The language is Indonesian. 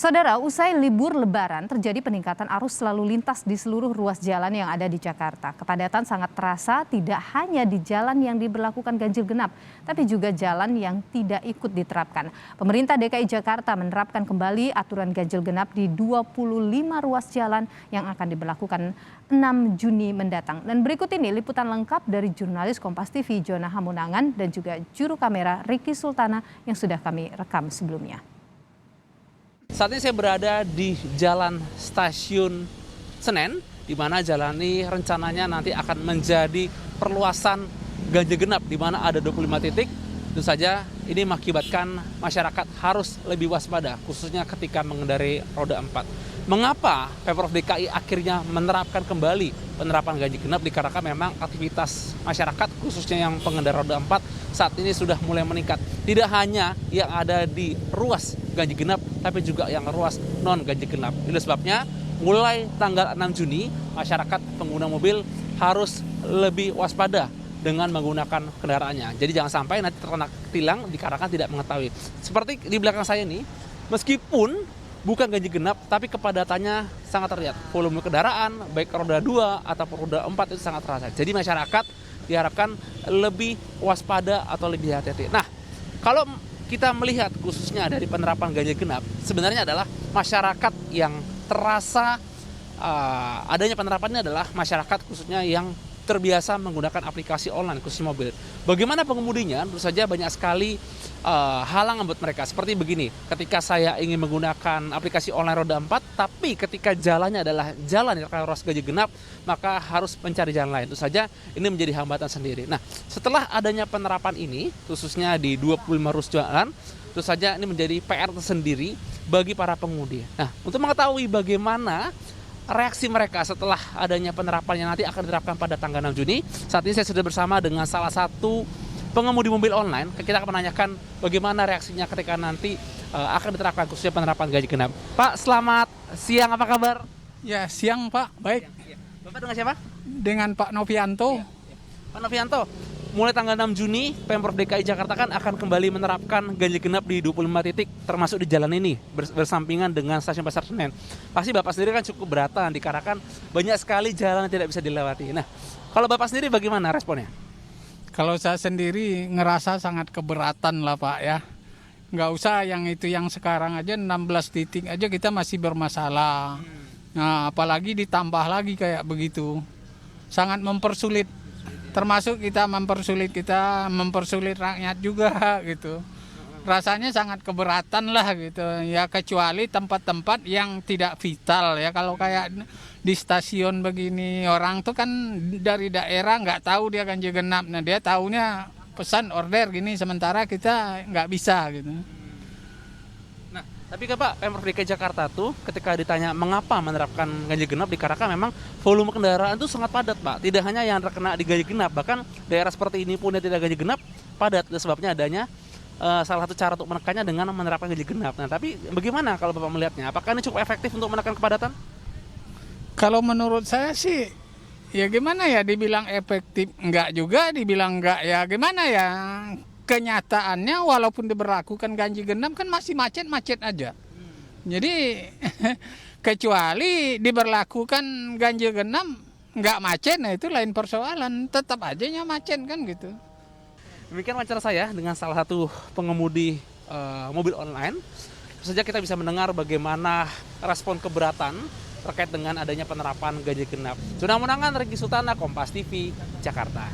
Saudara, usai libur Lebaran terjadi peningkatan arus lalu lintas di seluruh ruas jalan yang ada di Jakarta. Kepadatan sangat terasa tidak hanya di jalan yang diberlakukan ganjil genap, tapi juga jalan yang tidak ikut diterapkan. Pemerintah DKI Jakarta menerapkan kembali aturan ganjil genap di 25 ruas jalan yang akan diberlakukan 6 Juni mendatang. Dan berikut ini liputan lengkap dari jurnalis Kompas TV Jona Hamunangan dan juga juru kamera Ricky Sultana yang sudah kami rekam sebelumnya. Saat ini saya berada di Jalan Stasiun Senen, di mana jalan ini rencananya nanti akan menjadi perluasan ganjil genap, di mana ada 25 titik. Tentu saja ini mengakibatkan masyarakat harus lebih waspada, khususnya ketika mengendarai roda 4. Mengapa Pemprov DKI akhirnya menerapkan kembali penerapan ganjil genap? Dikarenakan memang aktivitas masyarakat, khususnya yang pengendara roda 4, saat ini sudah mulai meningkat. Tidak hanya yang ada di ruas ganjil genap, tapi juga yang ruas non ganjil genap. Itu sebabnya mulai tanggal 6 Juni, masyarakat pengguna mobil harus lebih waspada dengan menggunakan kendaraannya. Jadi jangan sampai nanti terkena tilang dikarenakan tidak mengetahui. Seperti di belakang saya ini, meskipun bukan ganjil genap, tapi kepadatannya sangat terlihat. Volume kendaraan, baik roda 2 ataupun roda 4 itu sangat terasa. Jadi masyarakat diharapkan lebih waspada atau lebih hati-hati. Nah, kalau kita melihat khususnya dari penerapan ganjil genap, sebenarnya adalah masyarakat yang terasa adanya penerapannya adalah masyarakat khususnya yang terbiasa menggunakan aplikasi online khusus mobil. Bagaimana pengemudinya? Tentu saja banyak sekali halangan buat mereka. Seperti begini, ketika saya ingin menggunakan aplikasi online roda 4, tapi ketika jalannya adalah jalan yang ruas ganjil genap, maka harus mencari jalan lain. Tentu saja ini menjadi hambatan sendiri. Nah, setelah adanya penerapan ini, khususnya di 25 ruas jalan, tentu saja ini menjadi PR tersendiri bagi para pengemudi. Nah, untuk mengetahui bagaimana reaksi mereka setelah adanya penerapan yang nanti akan diterapkan pada tanggal 6 Juni. Saat ini saya sudah bersama dengan salah satu pengemudi mobil online. Kita akan menanyakan bagaimana reaksinya ketika nanti akan diterapkan khususnya penerapan ganjil genap. Pak, selamat siang, apa kabar? Ya, siang Pak, baik. Bapak dengan siapa? Dengan Pak Novianto. Pak Novianto, mulai tanggal 6 Juni, Pemprov DKI Jakarta kan akan kembali menerapkan ganjil genap di 25 titik, termasuk di jalan ini, bersampingan dengan stasiun Pasar Senen. Pasti Bapak sendiri kan cukup beratan, dikarenakan banyak sekali jalan yang tidak bisa dilewati. Nah, kalau Bapak sendiri bagaimana responnya? Kalau saya sendiri ngerasa sangat keberatan lah Pak ya. Nggak usah yang itu yang sekarang aja 16 titik aja kita masih bermasalah. Nah, apalagi ditambah lagi kayak begitu. Sangat mempersulit. Termasuk kita mempersulit rakyat juga gitu. Rasanya sangat keberatan lah gitu. Ya kecuali tempat-tempat yang tidak vital ya. Kalau kayak di stasiun begini, orang tuh kan dari daerah nggak tahu dia ganjil genap. Nah dia taunya pesan order gini, sementara kita nggak bisa gitu. Nah, tapi kan Pak, Pemprov DKI Jakarta tuh ketika ditanya mengapa menerapkan ganjil genap, dikarenakan memang volume kendaraan itu sangat padat Pak. Tidak hanya yang terkena di ganjil genap, bahkan daerah seperti ini pun yang tidak ganjil genap padat. Sebabnya adanya salah satu cara untuk menekannya dengan menerapkan ganjil genap. Nah, tapi bagaimana kalau Bapak melihatnya? Apakah ini cukup efektif untuk menekan kepadatan? Kalau menurut saya sih, ya gimana ya, dibilang efektif enggak juga, dibilang enggak ya gimana ya. Kenyataannya walaupun diberlakukan ganjil genap kan masih macet-macet aja. Jadi kecuali diberlakukan ganjil genap enggak macet, nah itu lain persoalan. Tetap aja macet kan gitu. Demikian wawancara saya dengan salah satu pengemudi mobil online. Tentu saja kita bisa mendengar bagaimana respon keberatan terkait dengan adanya penerapan ganjil genap. Jona Hamunangan, Ricky Sultana, Kompas TV, Jakarta.